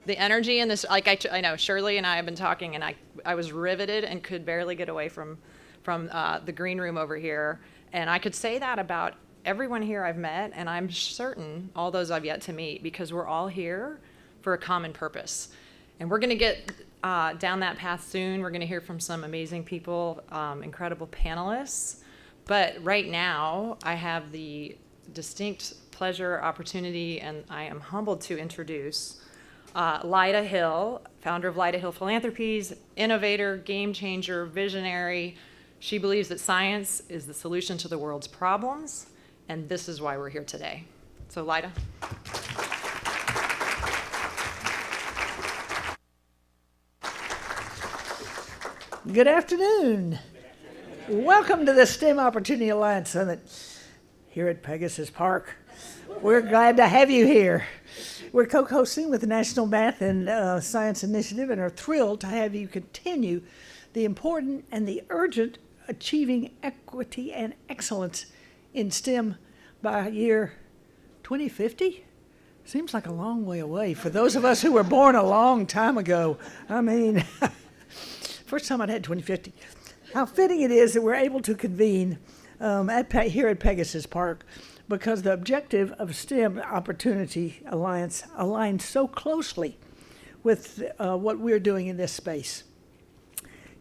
The energy in this, like I know Shirley and I have been talking, and I was riveted and could barely get away from the green room over here. And I could say that about everyone here I've met, and I'm certain all those I've yet to meet, because we're all here for a common purpose. And we're going to get down that path soon. We're going to hear from some amazing people, incredible panelists. But right now, I have the distinct pleasure, opportunity, and I am humbled to introduce Lyda Hill, founder of Lyda Hill Philanthropies, innovator, game changer, visionary. She believes that science is the solution to the world's problems, and this is why we're here today. So Lyda. Good afternoon. Welcome to the STEM Opportunity Alliance Summit here at Pegasus Park. We're glad to have you here. We're co-hosting with the National Math and Science Initiative and are thrilled to have you continue the important and the urgent achieving equity and excellence in STEM by year 2050. Seems like a long way away for those of us who were born a long time ago. I mean, first time I'd had 2050. How fitting it is that we're able to convene here at Pegasus Park, because the objective of STEM Opportunity Alliance aligns so closely with what we're doing in this space.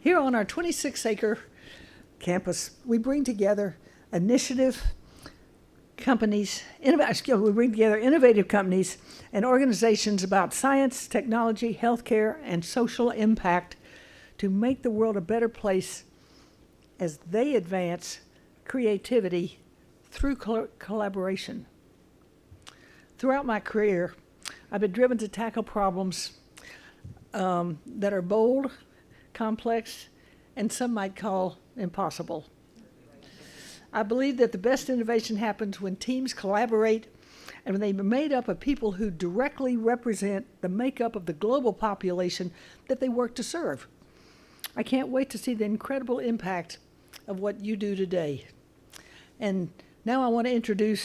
Here on our 26-acre campus, we bring together innovative companies and organizations about science, technology, healthcare, and social impact to make the world a better place as they advance creativity through collaboration. Throughout my career, I've been driven to tackle problems that are bold, complex, and some might call impossible. I believe that the best innovation happens when teams collaborate and when they're made up of people who directly represent the makeup of the global population that they work to serve. I can't wait to see the incredible impact of what you do today. And now I want to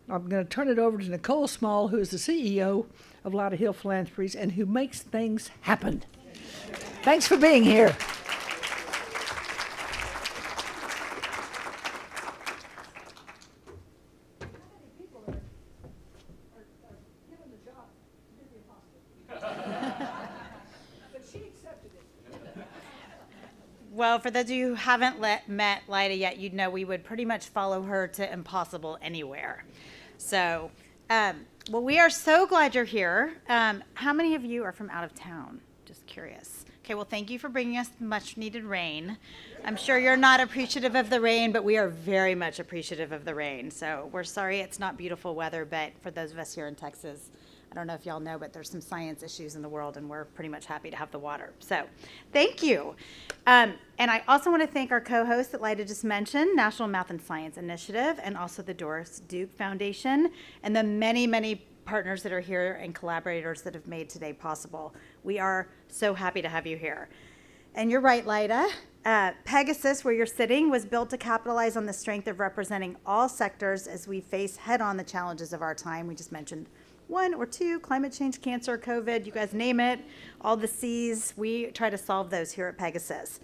I'm going to turn it over to Nicole Small, who is the CEO of Lyda Hill Philanthropies and who makes things happen. Thanks for being here. Well, for those of you who haven't met Lyda yet, you'd know we would pretty much follow her to impossible anywhere. So, well, we are so glad you're here. How many of you are from out of town? Just curious. Okay, well, thank you for bringing us much needed rain. I'm sure you're not appreciative of the rain, but we are very much appreciative of the rain. So we're sorry it's not beautiful weather, but for those of us here in Texas, I don't know if y'all know, but there's some science issues in the world, and we're pretty much happy to have the water. So thank you. And I also want to thank our co-host that Lyda just mentioned, National Math and Science Initiative, and also the Doris Duke Foundation, and the many, many partners that are here and collaborators that have made today possible. We are so happy to have you here. And you're right, Lyda. Pegasus, where you're sitting, was built to capitalize on the strength of representing all sectors as we face head-on the challenges of our time. We just mentioned one or two: climate change, cancer, COVID, you guys name it, all the C's. We try to solve those here at Pegasus.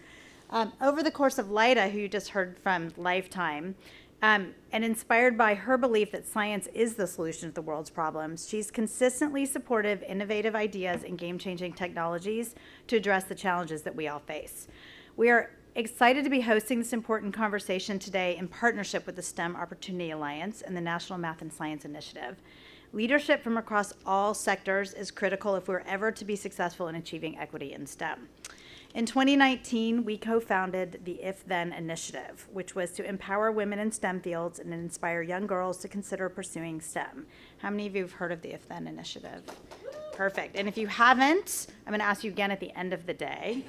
Over the course of Lyda, who you just heard from Lifetime, and inspired by her belief that science is the solution to the world's problems, she's consistently supportive, innovative ideas and game-changing technologies to address the challenges that we all face. We are excited to be hosting this important conversation today in partnership with the STEM Opportunity Alliance and the National Math and Science Initiative. Leadership from across all sectors is critical if we're ever to be successful in achieving equity in STEM. In 2019, we co-founded the If Then Initiative, which was to empower women in STEM fields and inspire young girls to consider pursuing STEM. How many of you have heard of the If Then Initiative? Perfect. And if you haven't, I'm going to ask you again at the end of the day.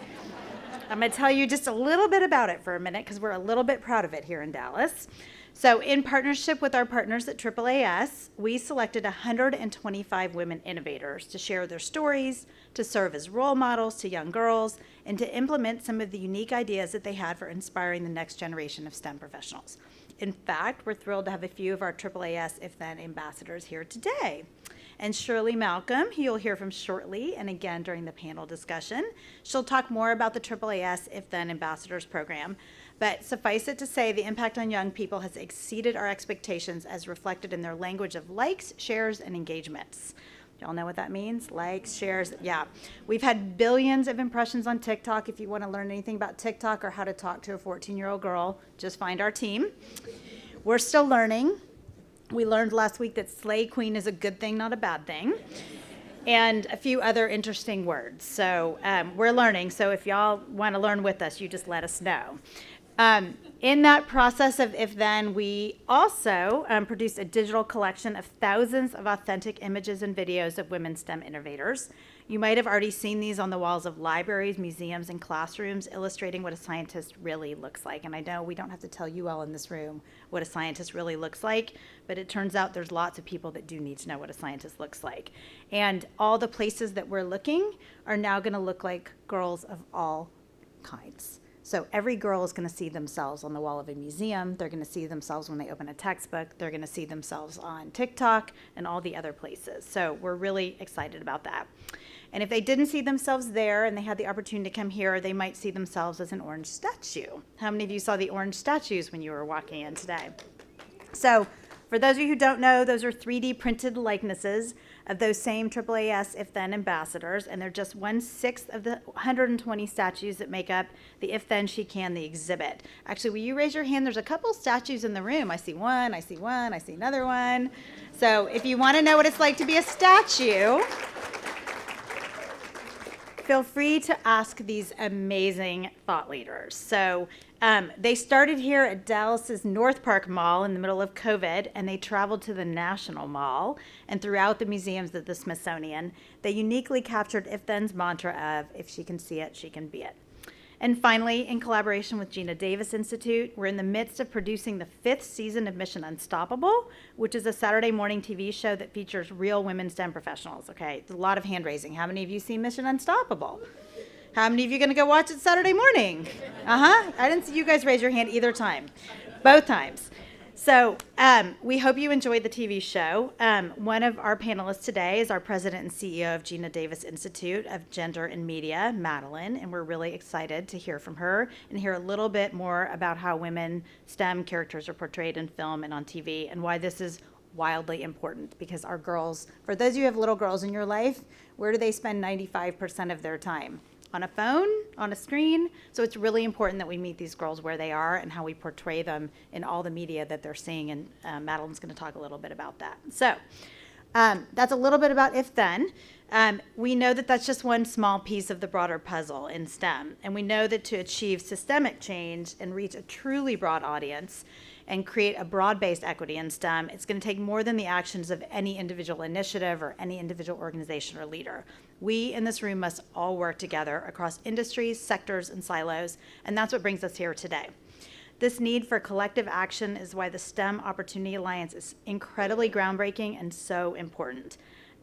I'm going to tell you just a little bit about it for a minute, because we're a little bit proud of it here in Dallas. So in partnership with our partners at AAAS, we selected 125 women innovators to share their stories, to serve as role models to young girls, and to implement some of the unique ideas that they had for inspiring the next generation of STEM professionals. In fact, we're thrilled to have a few of our AAAS If Then ambassadors here today. and Shirley Malcolm, who you'll hear from shortly and again during the panel discussion. She'll talk more about the AAAS If Then Ambassadors program. But suffice it to say, the impact on young people has exceeded our expectations as reflected in their language of likes, shares, and engagements. Y'all know what that means? Likes, shares, yeah. We've had billions of impressions on TikTok. If you want to learn anything about TikTok or how to talk to a 14-year-old girl, just find our team. We're still learning. We learned last week that Slay Queen is a good thing, not a bad thing. And a few other interesting words. So we're learning. So if y'all want to learn with us, you just let us know. In that process of If Then, we also produced a digital collection of thousands of authentic images and videos of women STEM innovators. You might have already seen these on the walls of libraries, museums, and classrooms, illustrating what a scientist really looks like. And I know we don't have to tell you all in this room what a scientist really looks like, but it turns out there's lots of people that do need to know what a scientist looks like. And all the places that we're looking are now going to look like girls of all kinds. So every girl is going to see themselves on the wall of a museum. They're going to see themselves when they open a textbook. They're going to see themselves on TikTok and all the other places. So we're really excited about that. And if they didn't see themselves there and they had the opportunity to come here, they might see themselves as an orange statue. How many of you saw the orange statues when you were walking in today? So for those of you who don't know, those are 3D printed likenesses of those same AAAS If Then ambassadors, and they're just 1/6 of the 120 statues that make up the If Then She Can, the exhibit. Actually, will you raise your hand? There's a couple statues in the room. I see one, I see one, I see another one. So if you want to know what it's like to be a statue, feel free to ask these amazing thought leaders. So they started here at Dallas's North Park Mall in the middle of COVID, and they traveled to the National Mall and throughout the museums at the Smithsonian. They uniquely captured If Then's mantra of, if she can see it, she can be it. And finally, in collaboration with Gina Davis Institute, we're in the midst of producing the 5th season of Mission Unstoppable, which is a Saturday morning TV show that features real women STEM professionals. Okay, there's a lot of hand raising. How many of you see Mission Unstoppable? How many of you going to go watch it Saturday morning? I didn't see you guys raise your hand either time. Both times. So we hope you enjoyed the TV show. One of our panelists today is our president and CEO of Gina Davis Institute of Gender and Media, Madeline, and we're really excited to hear from her and hear a little bit more about how women STEM characters are portrayed in film and on TV and why this is wildly important, because our girls, for those of you who have little girls in your life, where do they spend 95% of their time? On a phone, on a screen. So it's really important that we meet these girls where they are and how we portray them in all the media that they're seeing. And Madeline's going to talk a little bit about that. So that's a little bit about If Then. We know that that's just one small piece of the broader puzzle in STEM. And we know that to achieve systemic change and reach a truly broad audience and create a broad-based equity in STEM, it's going to take more than the actions of any individual initiative or any individual organization or leader. We in this room must all work together across industries, sectors, and silos, and that's what brings us here today. This need for collective action is why the STEM Opportunity Alliance is incredibly groundbreaking and so important.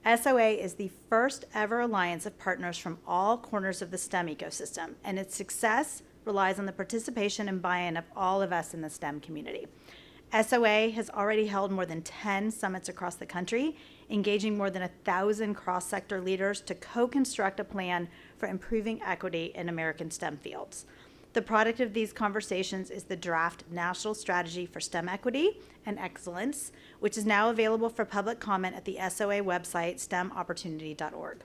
SOA is the first ever alliance of partners from all corners of the STEM ecosystem, and its success relies on the participation and buy-in of all of us in the STEM community. SOA has already held more than 10 summits across the country, engaging more than 1,000 cross-sector leaders to co-construct a plan for improving equity in American STEM fields. The product of these conversations is the draft National Strategy for STEM Equity and Excellence, which is now available for public comment at the SOA website, stemopportunity.org.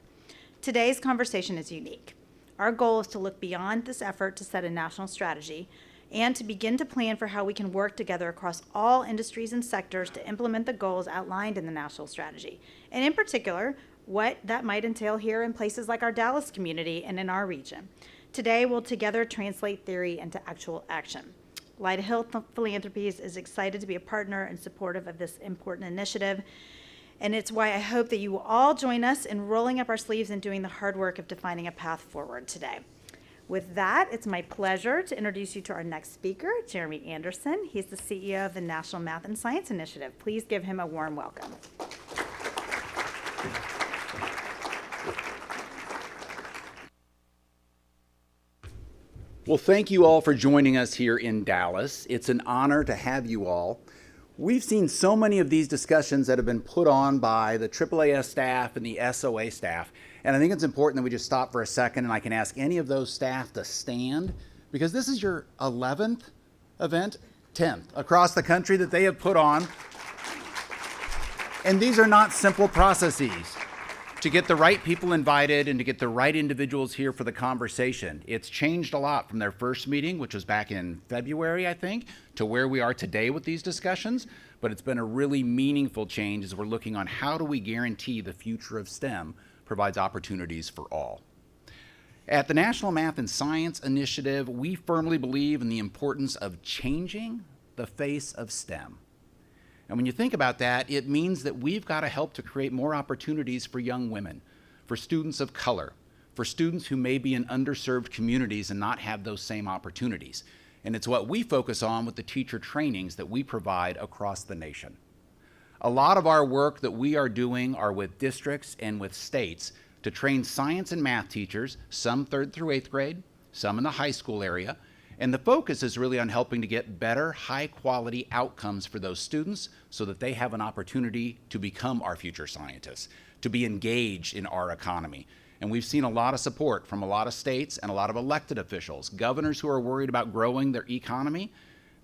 Today's conversation is unique. Our goal is to look beyond this effort to set a national strategy and to begin to plan for how we can work together across all industries and sectors to implement the goals outlined in the national strategy. And in particular, what that might entail here in places like our Dallas community and in our region. Today, we'll together translate theory into actual action. Lyda Hill Philanthropies is excited to be a partner and supportive of this important initiative. And it's why I hope that you will all join us in rolling up our sleeves and doing the hard work of defining a path forward today. With that, it's my pleasure to introduce you to our next speaker, Jeremy Anderson. He's the CEO of the National Math and Science Initiative. Please give him a warm welcome. Well, thank you all for joining us here in Dallas. It's an honor to have you all. We've seen so many of these discussions that have been put on by the AAAS staff and the SOA staff, and I think it's important that we just stop for a second and I can ask any of those staff to stand, because this is your 11th event, 10th, across the country that they have put on. And these are not simple processes to get the right people invited and to get the right individuals here for the conversation. It's changed a lot from their first meeting, which was back in February, I think, to where we are today with these discussions. But it's been a really meaningful change as we're looking on how do we guarantee the future of STEM provides opportunities for all. At the National Math and Science Initiative, we firmly believe in the importance of changing the face of STEM. And when you think about that, it means that we've got to help to create more opportunities for young women, for students of color, for students who may be in underserved communities and not have those same opportunities. And it's what we focus on with the teacher trainings that we provide across the nation. A lot of our work that we are doing are with districts and with states to train science and math teachers, some 3rd through 8th grade, some in the high school area. And the focus is really on helping to get better, high-quality outcomes for those students so that they have an opportunity to become our future scientists, to be engaged in our economy. And we've seen a lot of support from a lot of states and a lot of elected officials, governors who are worried about growing their economy.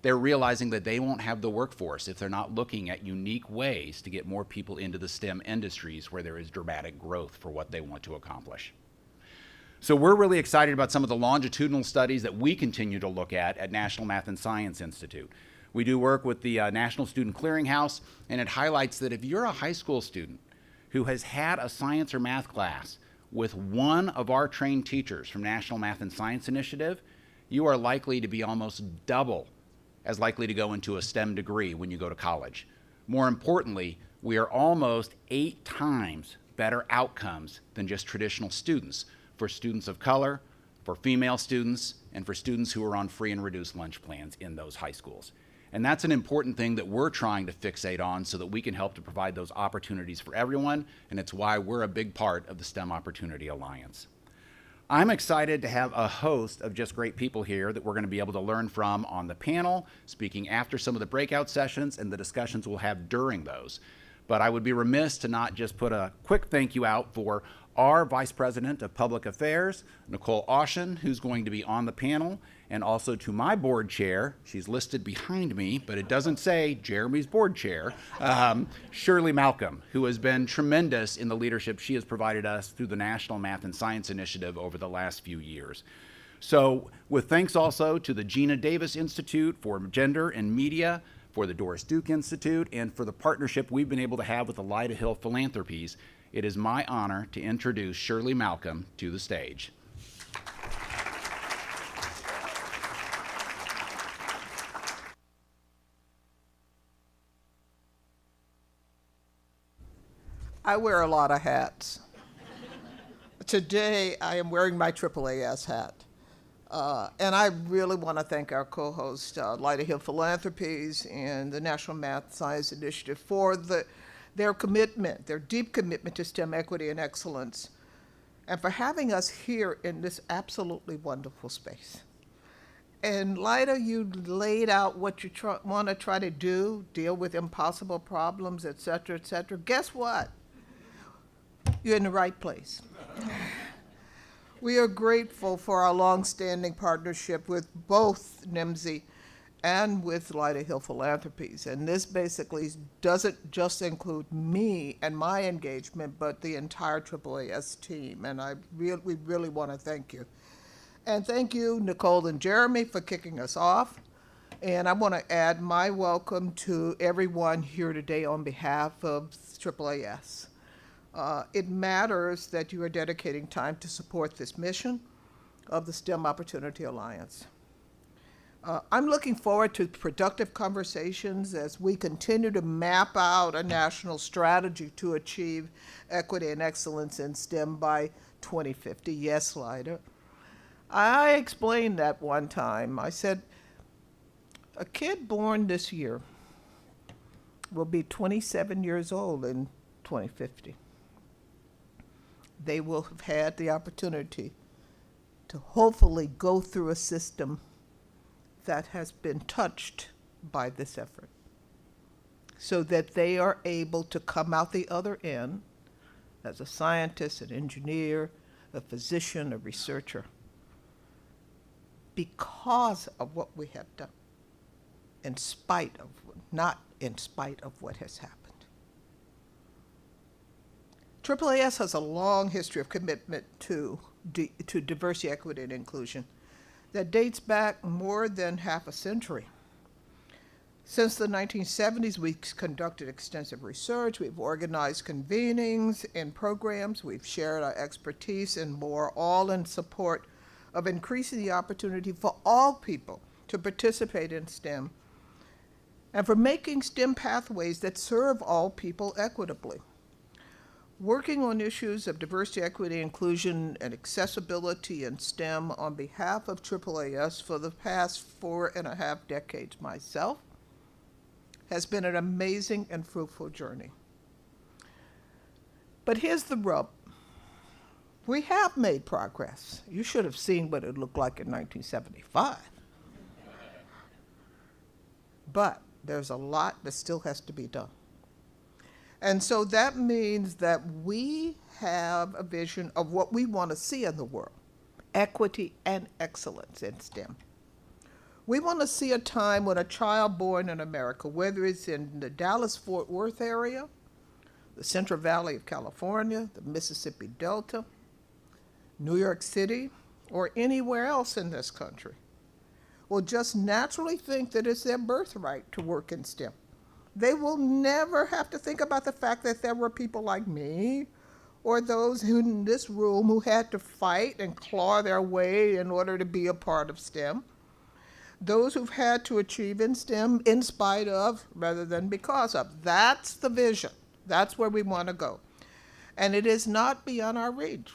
They're realizing that they won't have the workforce if they're not looking at unique ways to get more people into the STEM industries where there is dramatic growth for what they want to accomplish. So we're really excited about some of the longitudinal studies that we continue to look at National Math and Science Institute. We do work with the National Student Clearinghouse, and it highlights that if you're a high school student who has had a science or math class with one of our trained teachers from National Math and Science Initiative, you are likely to be almost double as likely to go into a STEM degree when you go to college. More importantly, we are almost 8 times better outcomes than just traditional students, for students of color, for female students, and for students who are on free and reduced lunch plans in those high schools. And that's an important thing that we're trying to fixate on so that we can help to provide those opportunities for everyone, and it's why we're a big part of the STEM Opportunity Alliance. I'm excited to have a host of just great people here that we're going to be able to learn from on the panel, speaking after some of the breakout sessions and the discussions we'll have during those. But I would be remiss to not just put a quick thank you out for our Vice President of Public Affairs, Nicole Aushin, who's going to be on the panel, and also to my board chair, she's listed behind me, but it doesn't say Jeremy's board chair, Shirley Malcolm, who has been tremendous in the leadership she has provided us through the National Math and Science Initiative over the last few years. So with thanks also to the Gina Davis Institute for Gender and Media, for the Doris Duke Institute, and for the partnership we've been able to have with the Lyda Hill Philanthropies, it is my honor to introduce Shirley Malcolm to the stage. I wear a lot of hats. Today, I am wearing my AAAS hat. And I really want to thank our co-host, Lyda Hill Philanthropies and the National Math Science Initiative for their commitment, their deep commitment to STEM equity and excellence, and for having us here in this absolutely wonderful space. And Lyda, you laid out what you want to try to do, deal with impossible problems, et cetera, et cetera. Guess what? You're in the right place. We are grateful for our longstanding partnership with both NIMSY and with Lyda Hill Philanthropies. And this basically doesn't just include me and my engagement, but the entire AAAS team. And we really want to thank you. And thank you, Nicole and Jeremy, for kicking us off. And I want to add my welcome to everyone here today on behalf of AAAS. It matters that you are dedicating time to support this mission of the STEM Opportunity Alliance. I'm looking forward to productive conversations as we continue to map out a national strategy to achieve equity and excellence in STEM by 2050. Yes, Lyda. I explained that one time. I said, a kid born this year will be 27 years old in 2050. They will have had the opportunity to hopefully go through a system that has been touched by this effort. so that they are able to come out the other end as a scientist, an engineer, a physician, a researcher, because of what we have done, not in spite of what has happened. AAAS has a long history of commitment to diversity, equity, and inclusion that dates back more than half a century. Since the 1970s, we've conducted extensive research, we've organized convenings and programs, we've shared our expertise and more, all in support of increasing the opportunity for all people to participate in STEM and for making STEM pathways that serve all people equitably. Working on issues of diversity, equity, inclusion, and accessibility in STEM on behalf of AAAS for the past 4.5 decades myself has been an amazing and fruitful journey. But here's the rub. We have made progress. You should have seen what it looked like in 1975. But there's a lot that still has to be done. And so that means that we have a vision of what we want to see in the world: equity and excellence in STEM. We want to see a time when a child born in America, whether it's in the Dallas-Fort Worth area, the Central Valley of California, the Mississippi Delta, New York City, or anywhere else in this country, will just naturally think that it's their birthright to work in STEM. They will never have to think about the fact that there were people like me or those in this room who had to fight and claw their way in order to be a part of STEM. Those who've had to achieve in STEM in spite of rather than because of. That's the vision. That's where we want to go. And it is not beyond our reach.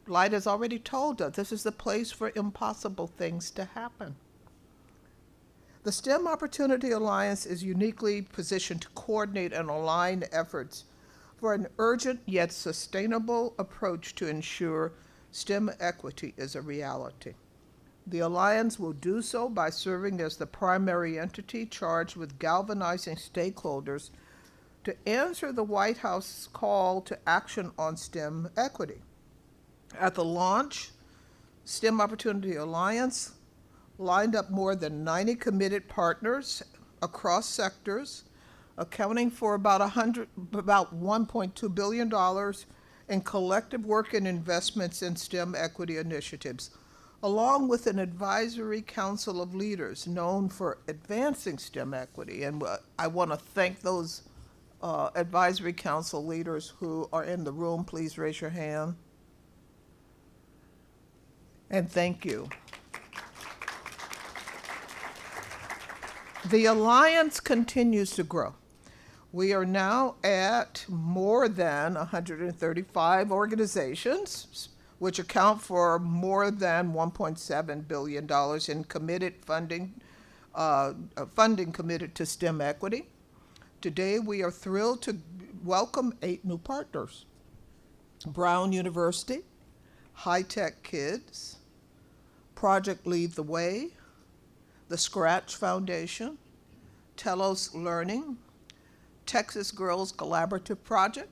Light has already told us this is the place for impossible things to happen. The STEM Opportunity Alliance is uniquely positioned to coordinate and align efforts for an urgent yet sustainable approach to ensure STEM equity is a reality. The Alliance will do so by serving as the primary entity charged with galvanizing stakeholders to answer the White House's call to action on STEM equity. At the launch, STEM Opportunity Alliance lined up more than 90 committed partners across sectors, accounting for about $1.2 billion in collective work and investments in STEM equity initiatives, along with an advisory council of leaders known for advancing STEM equity. And I want to thank those advisory council leaders who are in the room. Please raise your hand. And thank you. The Alliance continues to grow. We are now at more than 135 organizations, which account for more than $1.7 billion in committed funding committed to STEM equity. Today, we are thrilled to welcome 8 new partners: Brown University, High Tech Kids, Project Lead the Way, the Scratch Foundation, Telos Learning, Texas Girls Collaborative Project,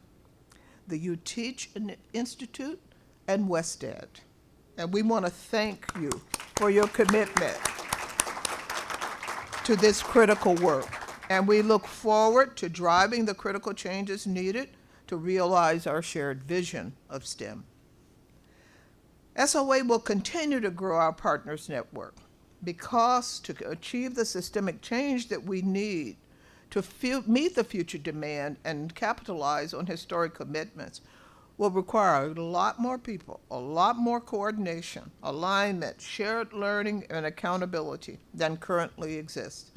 the You Teach Institute, and WestEd. And we want to thank you for your commitment to this critical work. And we look forward to driving the critical changes needed to realize our shared vision of STEM. SOA will continue to grow our partners network because to achieve the systemic change that we need to meet the future demand and capitalize on historic commitments will require a lot more people, a lot more coordination, alignment, shared learning, and accountability than currently exists.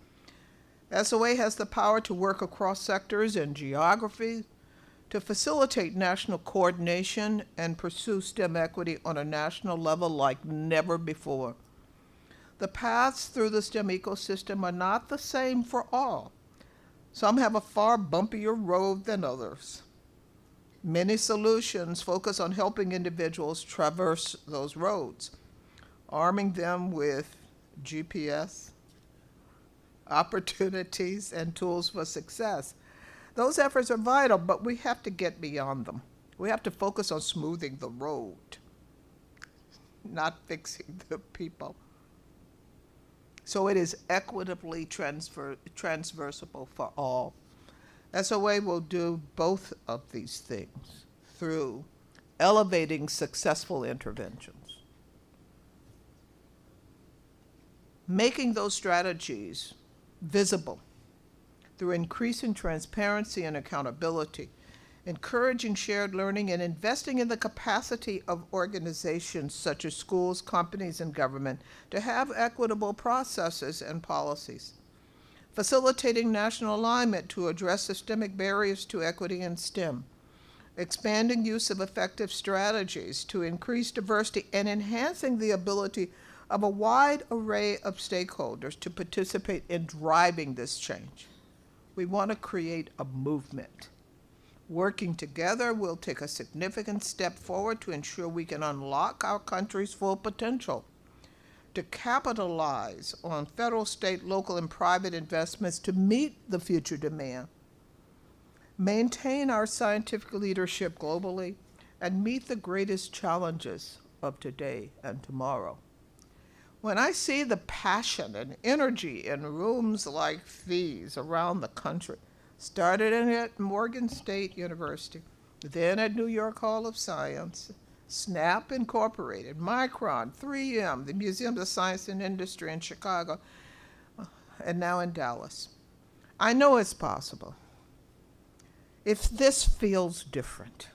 SOA has the power to work across sectors and geography to facilitate national coordination and pursue STEM equity on a national level like never before. The paths through the STEM ecosystem are not the same for all. Some have a far bumpier road than others. Many solutions focus on helping individuals traverse those roads, arming them with GPS, opportunities, and tools for success. Those efforts are vital, but we have to get beyond them. We have to focus on smoothing the road, not fixing the people. So it is equitably transversable for all. SOA will do both of these things through elevating successful interventions, making those strategies visible through increasing transparency and accountability, encouraging shared learning, and investing in the capacity of organizations such as schools, companies, and government to have equitable processes and policies, facilitating national alignment to address systemic barriers to equity in STEM, expanding use of effective strategies to increase diversity, and enhancing the ability of a wide array of stakeholders to participate in driving this change. We want to create a movement. Working together, we'll take a significant step forward to ensure we can unlock our country's full potential, to capitalize on federal, state, local, and private investments to meet the future demand, maintain our scientific leadership globally, and meet the greatest challenges of today and tomorrow. When I see the passion and energy in rooms like these around the country, started at Morgan State University, then at New York Hall of Science, SNAP Incorporated, Micron, 3M, the Museum of Science and Industry in Chicago, and now in Dallas. I know it's possible. If this feels different,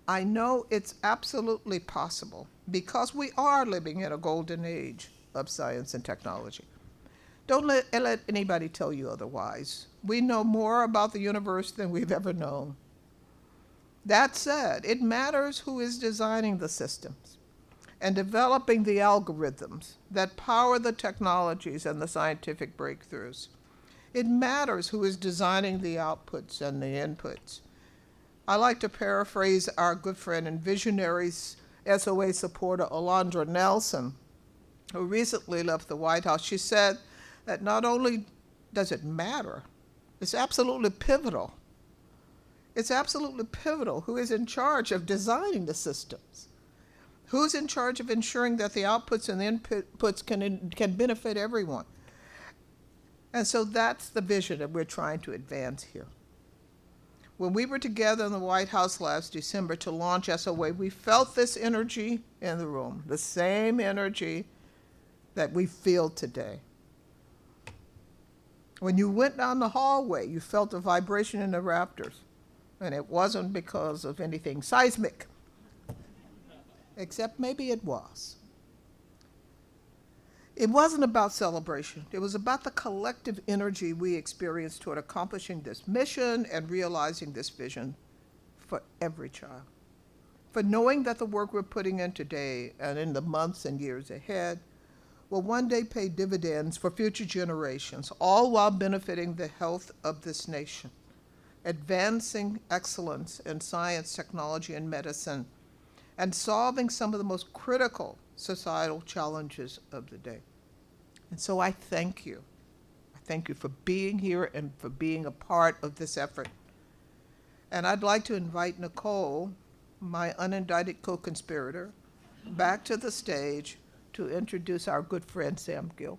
I know it's absolutely possible because we are living in a golden age of science and technology. Don't let anybody tell you otherwise. We know more about the universe than we've ever known. That said, it matters who is designing the systems and developing the algorithms that power the technologies and the scientific breakthroughs. It matters who is designing the outputs and the inputs. I like to paraphrase our good friend and visionary SOA supporter, Alondra Nelson, who recently left the White House. She said that not only does it matter, it's absolutely pivotal. It's absolutely pivotal who is in charge of designing the systems, who's in charge of ensuring that the outputs and the inputs can benefit everyone. And so that's the vision that we're trying to advance here. When we were together in the White House last December to launch SOA, we felt this energy in the room, the same energy that we feel today. When you went down the hallway, you felt a vibration in the rafters, and it wasn't because of anything seismic, except maybe it was. It wasn't about celebration. It was about the collective energy we experienced toward accomplishing this mission and realizing this vision for every child. For knowing that the work we're putting in today and in the months and years ahead will one day pay dividends for future generations, all while benefiting the health of this nation, advancing excellence in science, technology, and medicine, and solving some of the most critical societal challenges of the day. And so I thank you. I thank you for being here and for being a part of this effort. And I'd like to invite Nicole, my unindicted co-conspirator, back to the stage to introduce our good friend Sam Gill.